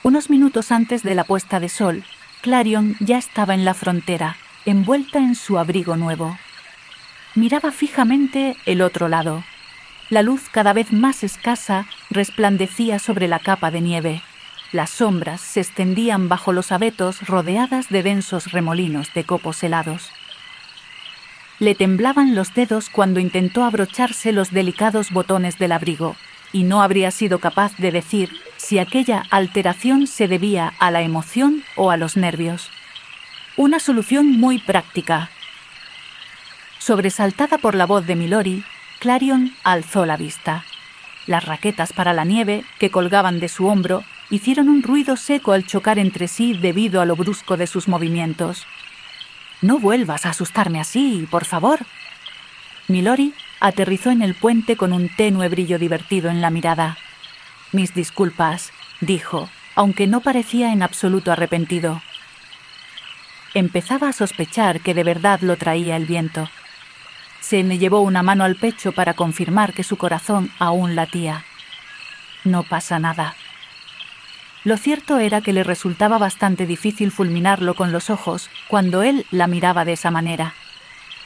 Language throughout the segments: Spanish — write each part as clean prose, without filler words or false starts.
Unos minutos antes de la puesta de sol, Clarion ya estaba en la frontera, envuelta en su abrigo nuevo. Miraba fijamente el otro lado. La luz, cada vez más escasa, resplandecía sobre la capa de nieve. Las sombras se extendían bajo los abetos rodeadas de densos remolinos de copos helados. Le temblaban los dedos cuando intentó abrocharse los delicados botones del abrigo, y no habría sido capaz de decir si aquella alteración se debía a la emoción o a los nervios. Una solución muy práctica. Sobresaltada por la voz de Milori, Clarion alzó la vista. Las raquetas para la nieve, que colgaban de su hombro, hicieron un ruido seco al chocar entre sí debido a lo brusco de sus movimientos. «No vuelvas a asustarme así, por favor». Milori aterrizó en el puente con un tenue brillo divertido en la mirada. «Mis disculpas», dijo, aunque no parecía en absoluto arrepentido. Empezaba a sospechar que de verdad lo traía el viento. Se me llevó una mano al pecho para confirmar que su corazón aún latía. «No pasa nada». Lo cierto era que le resultaba bastante difícil fulminarlo con los ojos cuando él la miraba de esa manera.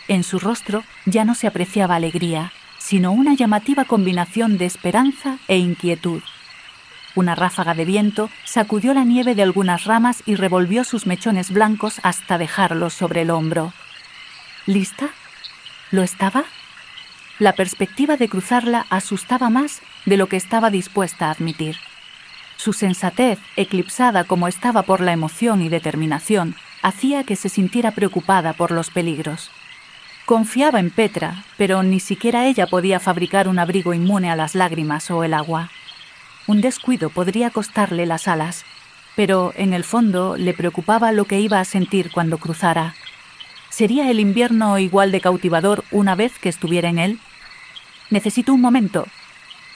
En su rostro ya no se apreciaba alegría, sino una llamativa combinación de esperanza e inquietud. Una ráfaga de viento sacudió la nieve de algunas ramas y revolvió sus mechones blancos hasta dejarlos sobre el hombro. ¿Lista? ¿Lo estaba? La perspectiva de cruzarla asustaba más de lo que estaba dispuesta a admitir. Su sensatez, eclipsada como estaba por la emoción y determinación, hacía que se sintiera preocupada por los peligros. Confiaba en Petra, pero ni siquiera ella podía fabricar un abrigo inmune a las lágrimas o el agua. Un descuido podría costarle las alas, pero en el fondo le preocupaba lo que iba a sentir cuando cruzara. ¿Sería el invierno igual de cautivador una vez que estuviera en él? «Necesito un momento».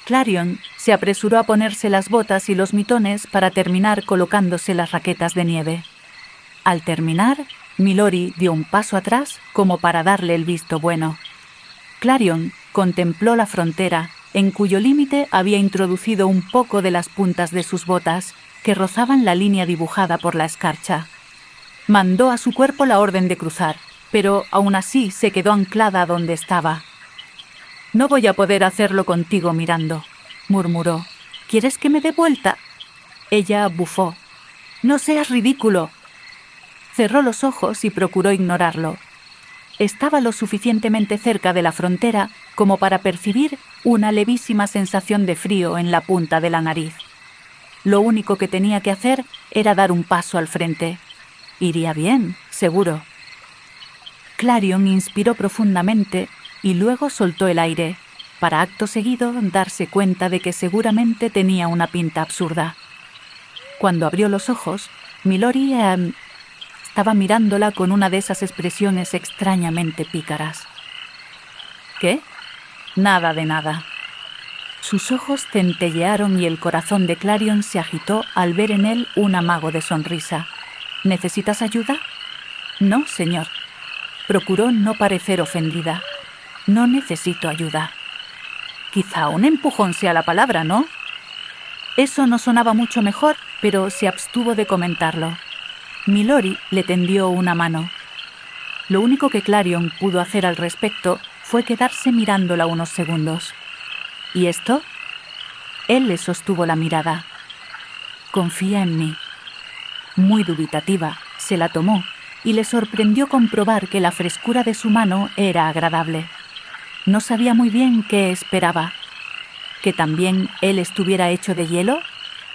Clarion se apresuró a ponerse las botas y los mitones para terminar colocándose las raquetas de nieve. Al terminar, Milori dio un paso atrás como para darle el visto bueno. Clarion contempló la frontera, en cuyo límite había introducido un poco de las puntas de sus botas, que rozaban la línea dibujada por la escarcha. Mandó a su cuerpo la orden de cruzar, pero aún así se quedó anclada donde estaba. «No voy a poder hacerlo contigo mirando», murmuró. «¿Quieres que me dé vuelta?» Ella bufó. «No seas ridículo». Cerró los ojos y procuró ignorarlo. Estaba lo suficientemente cerca de la frontera como para percibir una levísima sensación de frío en la punta de la nariz. Lo único que tenía que hacer era dar un paso al frente. Iría bien, seguro. Clarion inspiró profundamente y luego soltó el aire, para acto seguido darse cuenta de que seguramente tenía una pinta absurda. Cuando abrió los ojos, Milori estaba mirándola con una de esas expresiones extrañamente pícaras. «¿Qué?» «Nada de nada». Sus ojos centellearon y el corazón de Clarion se agitó al ver en él un amago de sonrisa. «¿Necesitas ayuda?» «No, señor». Procuró no parecer ofendida. «No necesito ayuda». «Quizá un empujón sea la palabra, ¿no?» Eso no sonaba mucho mejor, pero se abstuvo de comentarlo. Milori le tendió una mano. Lo único que Clarion pudo hacer al respecto fue quedarse mirándola unos segundos. ¿Y esto? Él le sostuvo la mirada. «Confía en mí». Muy dubitativa, se la tomó y le sorprendió comprobar que la frescura de su mano era agradable. No sabía muy bien qué esperaba. ¿Que también él estuviera hecho de hielo?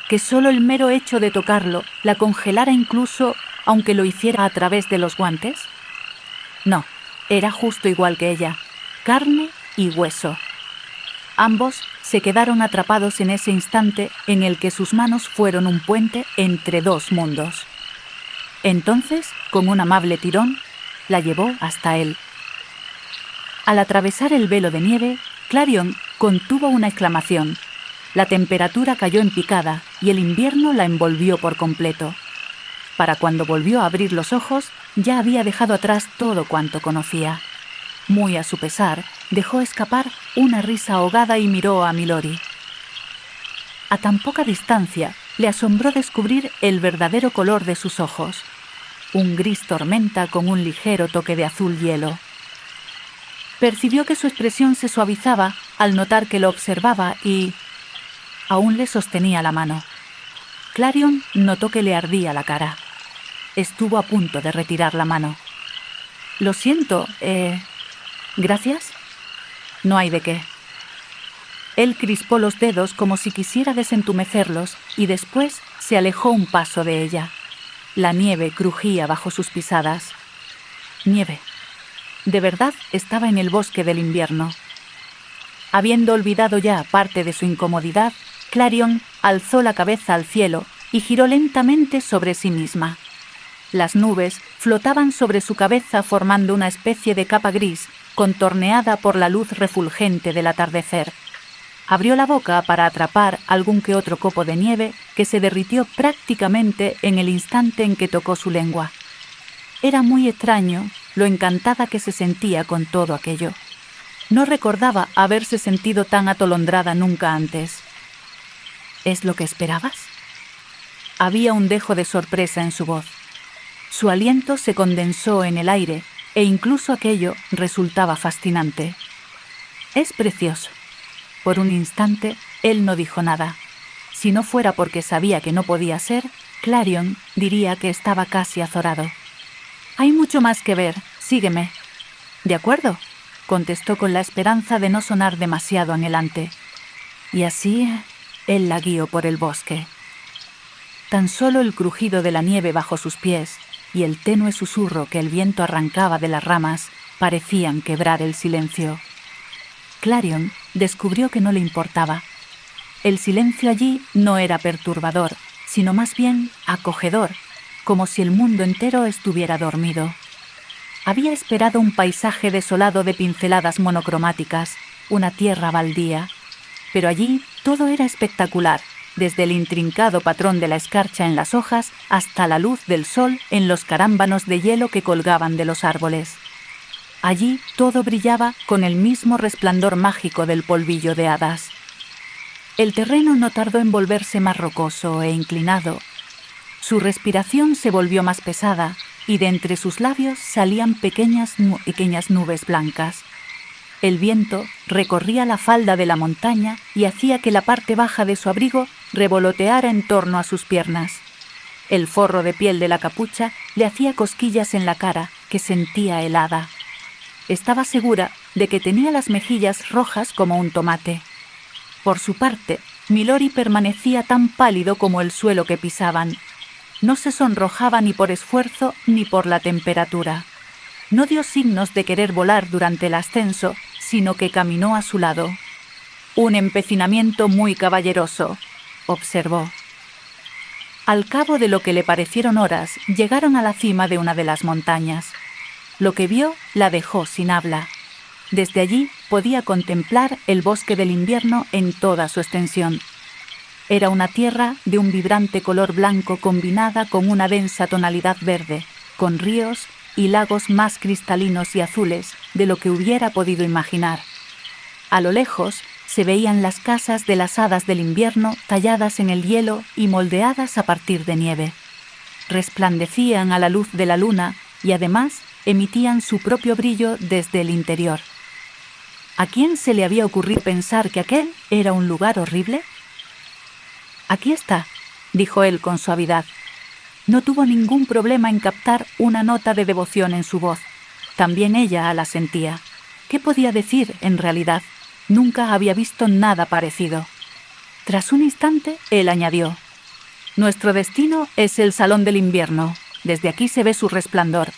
¿Que solo el mero hecho de tocarlo la congelara incluso aunque lo hiciera a través de los guantes? No, era justo igual que ella, carne y hueso. Ambos se quedaron atrapados en ese instante en el que sus manos fueron un puente entre dos mundos. Entonces, con un amable tirón, la llevó hasta él. Al atravesar el velo de nieve, Clarion contuvo una exclamación. La temperatura cayó en picada y el invierno la envolvió por completo. Para cuando volvió a abrir los ojos, ya había dejado atrás todo cuanto conocía. Muy a su pesar, dejó escapar una risa ahogada y miró a Milori. A tan poca distancia, le asombró descubrir el verdadero color de sus ojos, un gris tormenta con un ligero toque de azul hielo. Percibió que su expresión se suavizaba al notar que lo observaba y aún le sostenía la mano. Clarion notó que le ardía la cara. Estuvo a punto de retirar la mano. «Lo siento, ¿gracias?» «No hay de qué». Él crispó los dedos como si quisiera desentumecerlos y después se alejó un paso de ella. La nieve crujía bajo sus pisadas. Nieve. De verdad estaba en el bosque del invierno. Habiendo olvidado ya parte de su incomodidad, Clarion alzó la cabeza al cielo y giró lentamente sobre sí misma. Las nubes flotaban sobre su cabeza formando una especie de capa gris, contorneada por la luz refulgente del atardecer. Abrió la boca para atrapar algún que otro copo de nieve que se derritió prácticamente en el instante en que tocó su lengua. Era muy extraño lo encantada que se sentía con todo aquello. No recordaba haberse sentido tan atolondrada nunca antes. ¿Es lo que esperabas? Había un dejo de sorpresa en su voz. Su aliento se condensó en el aire e incluso aquello resultaba fascinante. Es precioso. Por un instante, él no dijo nada. Si no fuera porque sabía que no podía ser, Clarion diría que estaba casi azorado. «Hay mucho más que ver. Sígueme». «De acuerdo», contestó con la esperanza de no sonar demasiado anhelante. Y así, él la guió por el bosque. Tan solo el crujido de la nieve bajo sus pies y el tenue susurro que el viento arrancaba de las ramas parecían quebrar el silencio. Clarion descubrió que no le importaba. El silencio allí no era perturbador, sino más bien acogedor, como si el mundo entero estuviera dormido. Había esperado un paisaje desolado de pinceladas monocromáticas, una tierra baldía, pero allí todo era espectacular, desde el intrincado patrón de la escarcha en las hojas hasta la luz del sol en los carámbanos de hielo que colgaban de los árboles. Allí todo brillaba con el mismo resplandor mágico del polvillo de hadas. El terreno no tardó en volverse más rocoso e inclinado. Su respiración se volvió más pesada y de entre sus labios salían pequeñas nubes blancas. El viento recorría la falda de la montaña y hacía que la parte baja de su abrigo revoloteara en torno a sus piernas. El forro de piel de la capucha le hacía cosquillas en la cara, que sentía helada. Estaba segura de que tenía las mejillas rojas como un tomate. Por su parte, Milori permanecía tan pálido como el suelo que pisaban. No se sonrojaba ni por esfuerzo ni por la temperatura. No dio signos de querer volar durante el ascenso, sino que caminó a su lado. «Un empecinamiento muy caballeroso», observó. Al cabo de lo que le parecieron horas, llegaron a la cima de una de las montañas. Lo que vio la dejó sin habla. Desde allí podía contemplar el bosque del invierno en toda su extensión. Era una tierra de un vibrante color blanco combinada con una densa tonalidad verde, con ríos y lagos más cristalinos y azules de lo que hubiera podido imaginar. A lo lejos se veían las casas de las hadas del invierno talladas en el hielo y moldeadas a partir de nieve. Resplandecían a la luz de la luna y además emitían su propio brillo desde el interior. ¿A quién se le había ocurrido pensar que aquel era un lugar horrible? «Aquí está», dijo él con suavidad. No tuvo ningún problema en captar una nota de devoción en su voz. También ella la sentía. ¿Qué podía decir en realidad? Nunca había visto nada parecido. Tras un instante, él añadió: «Nuestro destino es el Salón del Invierno. Desde aquí se ve su resplandor».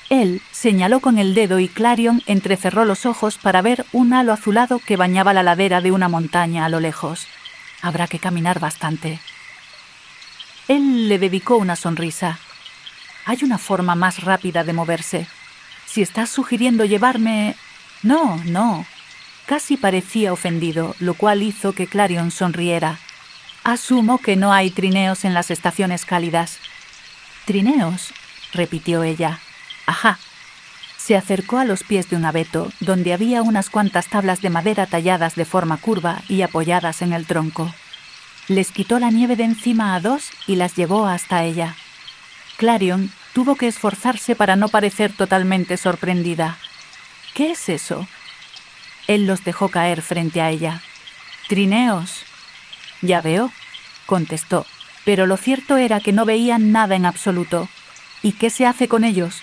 Él señaló con el dedo y Clarion entrecerró los ojos para ver un halo azulado que bañaba la ladera de una montaña a lo lejos. Habrá que caminar bastante. Él le dedicó una sonrisa. «Hay una forma más rápida de moverse. Si estás sugiriendo llevarme...» «No, no». Casi parecía ofendido, lo cual hizo que Clarion sonriera. «Asumo que no hay trineos en las estaciones cálidas». «¿Trineos?», repitió ella. «Ajá». Se acercó a los pies de un abeto, donde había unas cuantas tablas de madera talladas de forma curva y apoyadas en el tronco. Les quitó la nieve de encima a dos y las llevó hasta ella. Clarion tuvo que esforzarse para no parecer totalmente sorprendida. ¿Qué es eso? Él los dejó caer frente a ella. «Trineos». «Ya veo», contestó, pero lo cierto era que no veían nada en absoluto. «¿Y qué se hace con ellos?»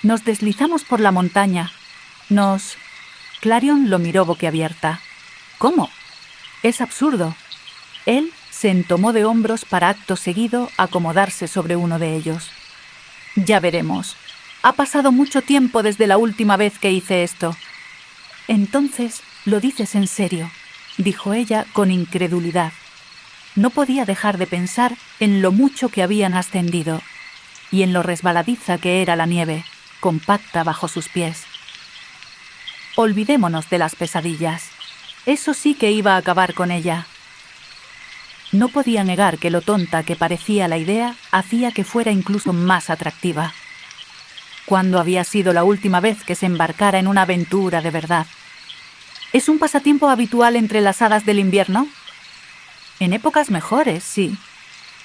«Nos deslizamos por la montaña. Clarion lo miró boquiabierta. «¿Cómo? Es absurdo». Él se entomó de hombros para acto seguido acomodarse sobre uno de ellos. «Ya veremos. Ha pasado mucho tiempo desde la última vez que hice esto». «Entonces, ¿lo dices en serio?», dijo ella con incredulidad. No podía dejar de pensar en lo mucho que habían ascendido y en lo resbaladiza que era la nieve, compacta bajo sus pies. Olvidémonos de las pesadillas. Eso sí que iba a acabar con ella. No podía negar que lo tonta que parecía la idea hacía que fuera incluso más atractiva. ¿Cuándo había sido la última vez que se embarcara en una aventura de verdad? ¿Es un pasatiempo habitual entre las hadas del invierno? En épocas mejores, sí.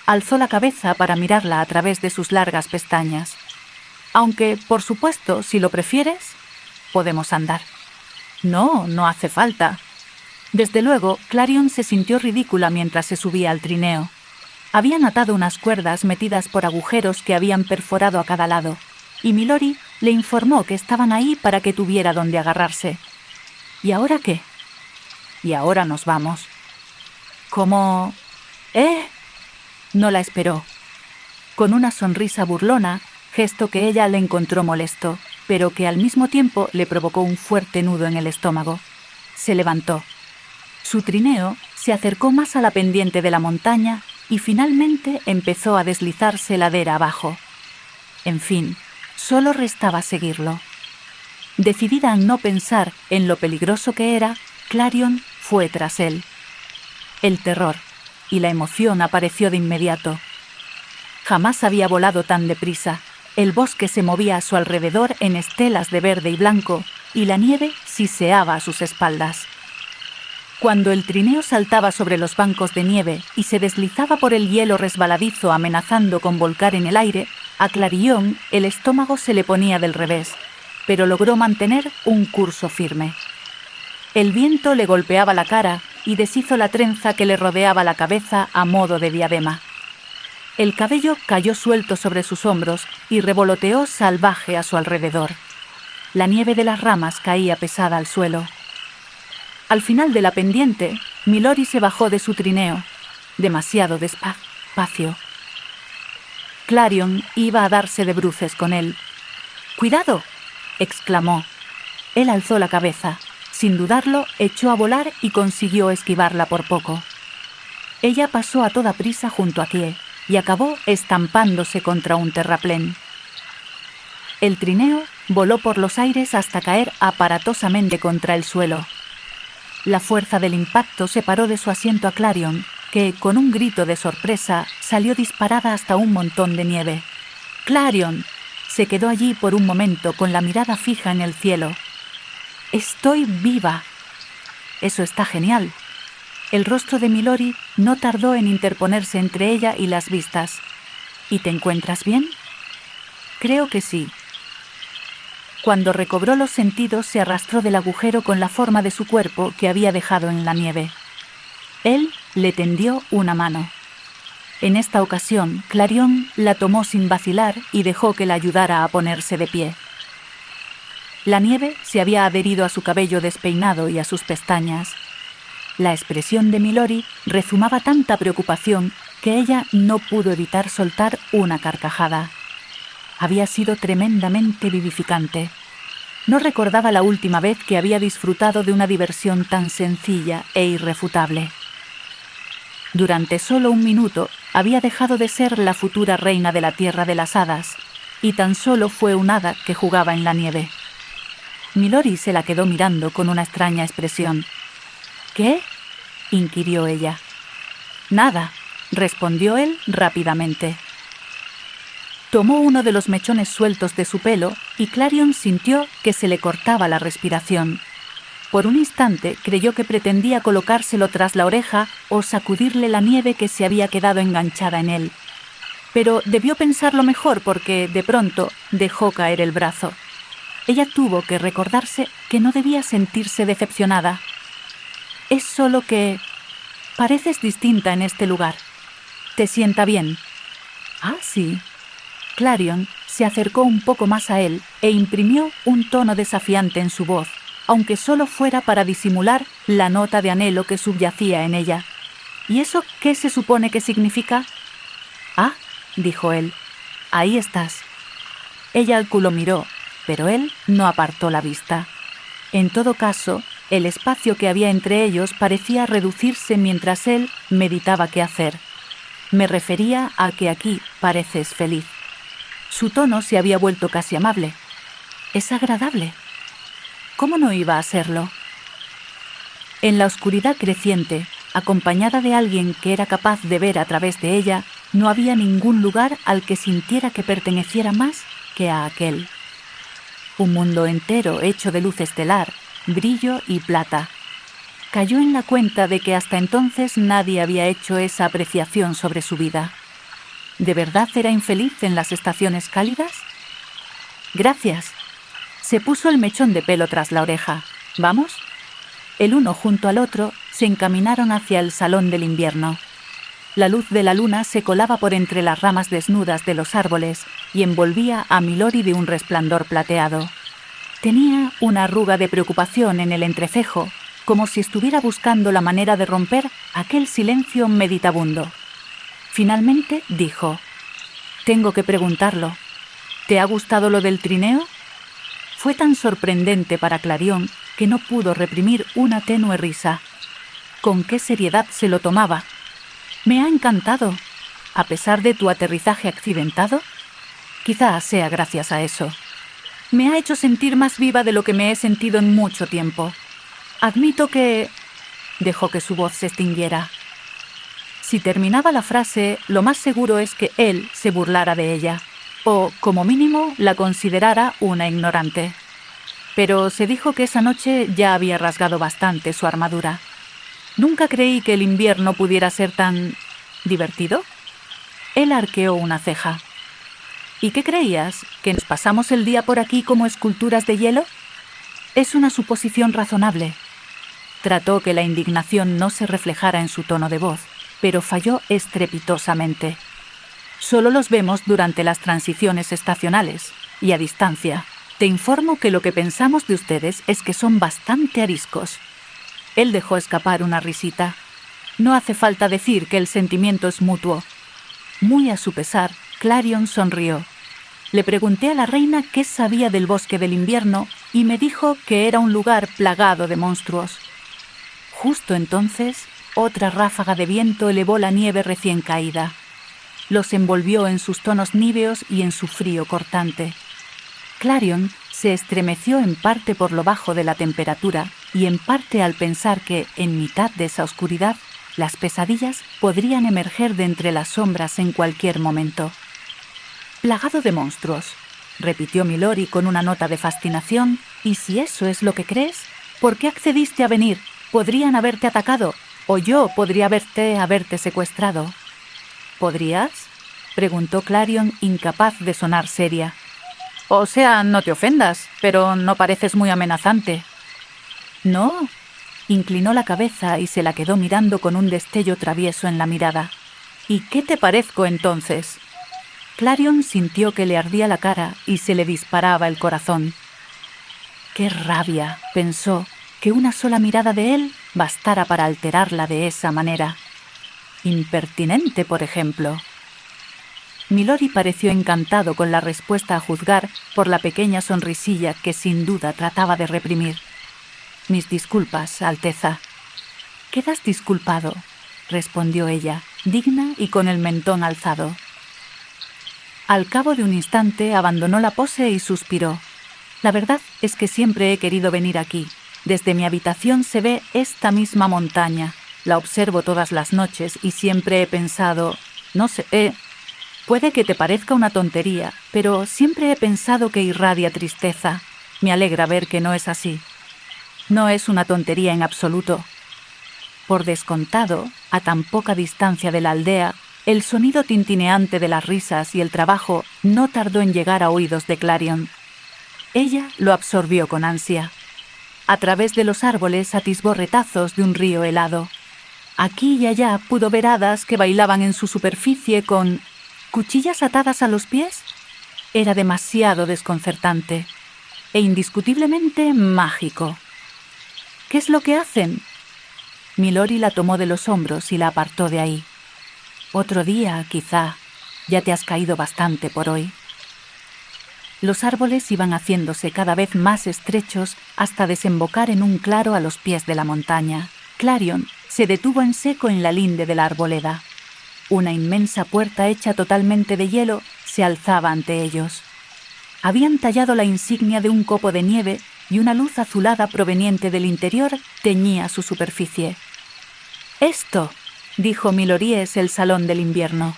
Alzó la cabeza para mirarla a través de sus largas pestañas. Aunque, por supuesto, si lo prefieres, podemos andar. No, no hace falta. Desde luego, Clarion se sintió ridícula mientras se subía al trineo. Habían atado unas cuerdas metidas por agujeros que habían perforado a cada lado, y Milori le informó que estaban ahí para que tuviera donde agarrarse. ¿Y ahora qué? Y ahora nos vamos. ¿Cómo? ¿Eh? No la esperó. Con una sonrisa burlona, gesto que ella le encontró molesto, pero que al mismo tiempo le provocó un fuerte nudo en el estómago. Se levantó. Su trineo se acercó más a la pendiente de la montaña y finalmente empezó a deslizarse ladera abajo. En fin, solo restaba seguirlo. Decidida a no pensar en lo peligroso que era, Clarion fue tras él. El terror y la emoción apareció de inmediato. Jamás había volado tan deprisa. El bosque se movía a su alrededor en estelas de verde y blanco, y la nieve siseaba a sus espaldas. Cuando el trineo saltaba sobre los bancos de nieve y se deslizaba por el hielo resbaladizo amenazando con volcar en el aire, a Clarion el estómago se le ponía del revés, pero logró mantener un curso firme. El viento le golpeaba la cara y deshizo la trenza que le rodeaba la cabeza a modo de diadema. El cabello cayó suelto sobre sus hombros y revoloteó salvaje a su alrededor. La nieve de las ramas caía pesada al suelo. Al final de la pendiente, Milori se bajó de su trineo, demasiado despacio. Clarion iba a darse de bruces con él. «¡Cuidado!», exclamó. Él alzó la cabeza. Sin dudarlo, echó a volar y consiguió esquivarla por poco. Ella pasó a toda prisa junto a Kie y acabó estampándose contra un terraplén. El trineo voló por los aires hasta caer aparatosamente contra el suelo. La fuerza del impacto separó de su asiento a Clarion, que, con un grito de sorpresa, salió disparada hasta un montón de nieve. «¡Clarion!». Se quedó allí por un momento con la mirada fija en el cielo. «Estoy viva». «Eso está genial». El rostro de Milori no tardó en interponerse entre ella y las vistas. «¿Y te encuentras bien?». «Creo que sí». Cuando recobró los sentidos, se arrastró del agujero con la forma de su cuerpo que había dejado en la nieve. Él le tendió una mano. En esta ocasión, Clarion la tomó sin vacilar y dejó que la ayudara a ponerse de pie. La nieve se había adherido a su cabello despeinado y a sus pestañas. La expresión de Milori rezumaba tanta preocupación que ella no pudo evitar soltar una carcajada. Había sido tremendamente vivificante. No recordaba la última vez que había disfrutado de una diversión tan sencilla e irrefutable. Durante solo un minuto había dejado de ser la futura reina de la tierra de las hadas, y tan solo fue un hada que jugaba en la nieve. Milori se la quedó mirando con una extraña expresión. «¿Qué?», inquirió ella. «Nada», respondió él rápidamente. Tomó uno de los mechones sueltos de su pelo y Clarion sintió que se le cortaba la respiración. Por un instante creyó que pretendía colocárselo tras la oreja o sacudirle la nieve que se había quedado enganchada en él. Pero debió pensarlo mejor porque, de pronto, dejó caer el brazo. Ella tuvo que recordarse que no debía sentirse decepcionada. Es solo que pareces distinta en este lugar. ¿Te sienta bien? Ah, sí. Clarion se acercó un poco más a él e imprimió un tono desafiante en su voz, aunque solo fuera para disimular la nota de anhelo que subyacía en ella. ¿Y eso qué se supone que significa? Ah, dijo él, ahí estás. Ella lo miró, pero él no apartó la vista. En todo caso, el espacio que había entre ellos parecía reducirse mientras él meditaba qué hacer. Me refería a que aquí pareces feliz. Su tono se había vuelto casi amable. Es agradable. ¿Cómo no iba a serlo? En la oscuridad creciente, acompañada de alguien que era capaz de ver a través de ella, no había ningún lugar al que sintiera que perteneciera más que a aquel. Un mundo entero hecho de luz estelar, brillo y plata. Cayó en la cuenta de que hasta entonces nadie había hecho esa apreciación sobre su vida. ¿De verdad era infeliz en las estaciones cálidas? Gracias. Se puso el mechón de pelo tras la oreja. ¿Vamos? El uno junto al otro se encaminaron hacia el salón del invierno. La luz de la luna se colaba por entre las ramas desnudas de los árboles y envolvía a Milori de un resplandor plateado. Tenía una arruga de preocupación en el entrecejo, como si estuviera buscando la manera de romper aquel silencio meditabundo. Finalmente dijo: «Tengo que preguntarlo. ¿Te ha gustado lo del trineo?» Fue tan sorprendente para Clarion que no pudo reprimir una tenue risa. ¿Con qué seriedad se lo tomaba? «Me ha encantado. ¿A pesar de tu aterrizaje accidentado?» «Quizás sea gracias a eso. Me ha hecho sentir más viva de lo que me he sentido en mucho tiempo. Admito que...» Dejó que su voz se extinguiera. Si terminaba la frase, lo más seguro es que él se burlara de ella, o, como mínimo, la considerara una ignorante. Pero se dijo que esa noche ya había rasgado bastante su armadura. Nunca creí que el invierno pudiera ser tan... ¿divertido? Él arqueó una ceja. ¿Y qué creías? ¿Que nos pasamos el día por aquí como esculturas de hielo? Es una suposición razonable. Trató que la indignación no se reflejara en su tono de voz, pero falló estrepitosamente. Solo los vemos durante las transiciones estacionales y a distancia. Te informo que lo que pensamos de ustedes es que son bastante ariscos. Él dejó escapar una risita. No hace falta decir que el sentimiento es mutuo. Muy a su pesar, Clarion sonrió. Le pregunté a la reina qué sabía del bosque del invierno y me dijo que era un lugar plagado de monstruos. Justo entonces, otra ráfaga de viento elevó la nieve recién caída. Los envolvió en sus tonos níveos y en su frío cortante. Clarion se estremeció en parte por lo bajo de la temperatura y en parte al pensar que, en mitad de esa oscuridad, las pesadillas podrían emerger de entre las sombras en cualquier momento. «Plagado de monstruos», repitió Milori con una nota de fascinación. «¿Y si eso es lo que crees? ¿Por qué accediste a venir? Podrían haberte atacado, o yo podría haberte secuestrado». «¿Podrías?», preguntó Clarion, incapaz de sonar seria. «O sea, no te ofendas, pero no pareces muy amenazante». «No», inclinó la cabeza y se la quedó mirando con un destello travieso en la mirada. «¿Y qué te parezco entonces?» Clarion sintió que le ardía la cara y se le disparaba el corazón. «Qué rabia», pensó, que una sola mirada de él bastara para alterarla de esa manera. Impertinente, por ejemplo. Milori pareció encantado con la respuesta a juzgar por la pequeña sonrisilla que sin duda trataba de reprimir. «Mis disculpas, Alteza». «Quedas disculpado», respondió ella, digna y con el mentón alzado. Al cabo de un instante abandonó la pose y suspiró. «La verdad es que siempre he querido venir aquí. Desde mi habitación se ve esta misma montaña. La observo todas las noches y siempre he pensado... No sé, puede que te parezca una tontería, pero siempre he pensado que irradia tristeza. Me alegra ver que no es así». No es una tontería en absoluto. Por descontado, a tan poca distancia de la aldea, el sonido tintineante de las risas y el trabajo no tardó en llegar a oídos de Clarion. Ella lo absorbió con ansia. A través de los árboles atisbó retazos de un río helado. Aquí y allá pudo ver hadas que bailaban en su superficie con ¿cuchillas atadas a los pies? Era demasiado desconcertante e indiscutiblemente mágico. ¿Qué es lo que hacen? Milori la tomó de los hombros y la apartó de ahí. Otro día, quizá. Ya te has caído bastante por hoy. Los árboles iban haciéndose cada vez más estrechos hasta desembocar en un claro a los pies de la montaña. Clarion se detuvo en seco en la linde de la arboleda. Una inmensa puerta hecha totalmente de hielo se alzaba ante ellos. Habían tallado la insignia de un copo de nieve y una luz azulada proveniente del interior teñía su superficie. «Esto», dijo Milories, el salón del invierno.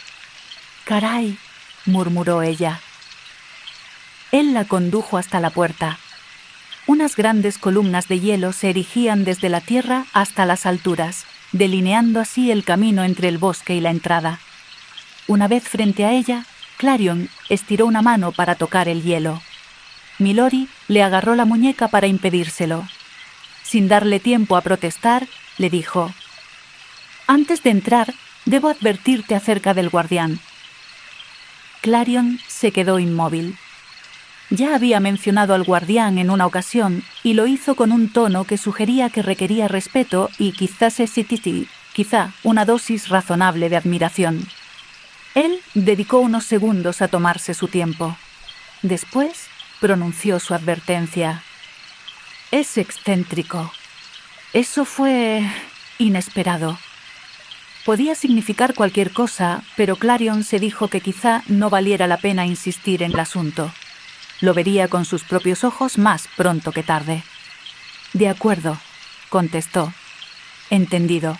«Caray», murmuró ella. Él la condujo hasta la puerta. Unas grandes columnas de hielo se erigían desde la tierra hasta las alturas, delineando así el camino entre el bosque y la entrada. Una vez frente a ella, Clarion estiró una mano para tocar el hielo. Milori le agarró la muñeca para impedírselo. Sin darle tiempo a protestar, le dijo: «Antes de entrar, debo advertirte acerca del guardián». Clarion se quedó inmóvil. Ya había mencionado al guardián en una ocasión y lo hizo con un tono que sugería que requería respeto y quizá una dosis razonable de admiración. Él dedicó unos segundos a tomarse su tiempo. Después pronunció su advertencia. «Es excéntrico». Eso fue inesperado. Podía significar cualquier cosa, pero Clarion se dijo que quizá no valiera la pena insistir en el asunto. Lo vería con sus propios ojos más pronto que tarde. «De acuerdo», contestó. «Entendido».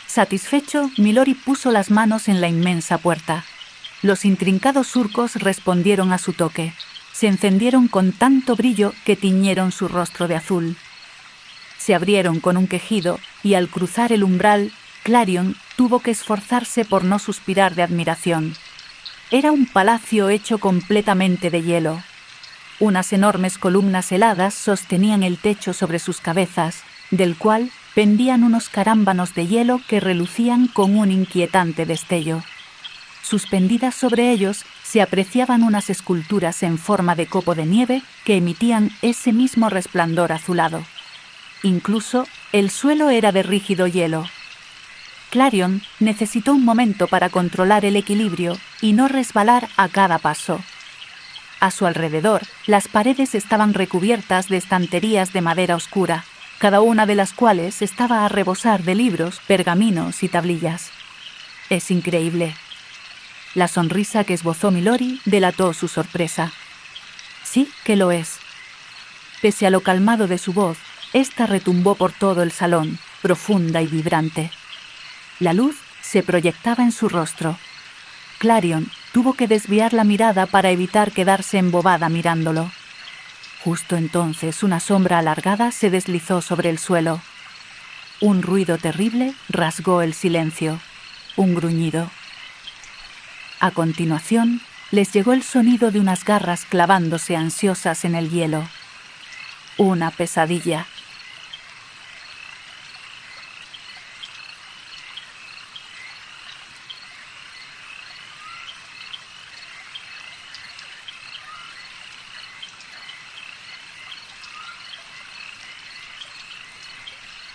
Satisfecho, Milori puso las manos en la inmensa puerta. Los intrincados surcos respondieron a su toque. Se encendieron con tanto brillo que tiñeron su rostro de azul. Se abrieron con un quejido y al cruzar el umbral, Clarion tuvo que esforzarse por no suspirar de admiración. Era un palacio hecho completamente de hielo. Unas enormes columnas heladas sostenían el techo sobre sus cabezas, del cual pendían unos carámbanos de hielo que relucían con un inquietante destello. Suspendidas sobre ellos se apreciaban unas esculturas en forma de copo de nieve que emitían ese mismo resplandor azulado. Incluso el suelo era de rígido hielo. Clarion necesitó un momento para controlar el equilibrio y no resbalar a cada paso. A su alrededor, las paredes estaban recubiertas de estanterías de madera oscura, cada una de las cuales estaba a rebosar de libros, pergaminos y tablillas. «Es increíble». La sonrisa que esbozó Milori delató su sorpresa. «Sí que lo es». Pese a lo calmado de su voz, ésta retumbó por todo el salón, profunda y vibrante. La luz se proyectaba en su rostro. Clarion tuvo que desviar la mirada para evitar quedarse embobada mirándolo. Justo entonces una sombra alargada se deslizó sobre el suelo. Un ruido terrible rasgó el silencio. Un gruñido. A continuación, les llegó el sonido de unas garras clavándose ansiosas en el hielo. Una pesadilla.